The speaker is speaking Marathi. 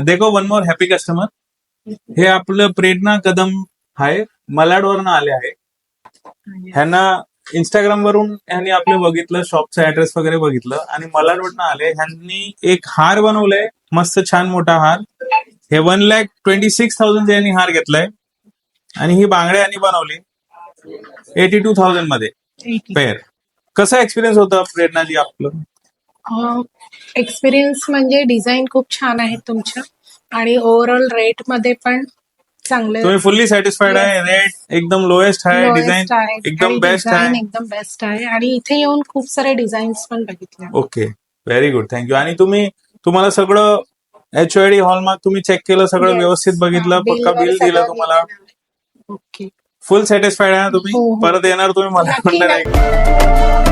देखो वन मोर हॅपी कस्टमर. हे आपलं प्रेरणा कदम आहे, मलाडवरनं आले आहे. ह्यांना इंस्टाग्राम वरून ह्यांनी आपलं बघितलं, शॉपचा ऍड्रेस वगैरे बघितलं आणि मलाडवरनं आले. ह्यांनी एक हार बनवलाय, मस्त छान मोठा हार. हे 1,26,000 यांनी हार घेतलाय आणि ही बांगड्या यांनी बनवली 82,000 मध्ये पेअर. कसा एक्सपिरियन्स होता प्रेरणाजी आपलं? एक्सपिरियन्स म्हणजे डिझाईन खूप छान आहे तुमच्या आणि ओव्हरऑल रेट मध्ये पण चांगले. तुम्ही फुल्ली सॅटिस्फाईड आहे? रेट एकदम लोएस्ट आहे, डिझाईन एकदम बेस्ट आहे. एकदम बेस्ट आहे आणि इथे येऊन खूप सारे डिझाईन्स पण बघितले. Okay, very good, thank you. आणि तुम्हाला सगळं HOD हॉलमार्क तुम्ही चेक केलं, सगळं व्यवस्थित बघितलं, पक्का बिल दिलं तुम्हाला? ओके, फुल सॅटिस्फाईड आहे ना तुम्ही? हो. परत येणार तुम्ही मला नक्की, म्हणणार आहे?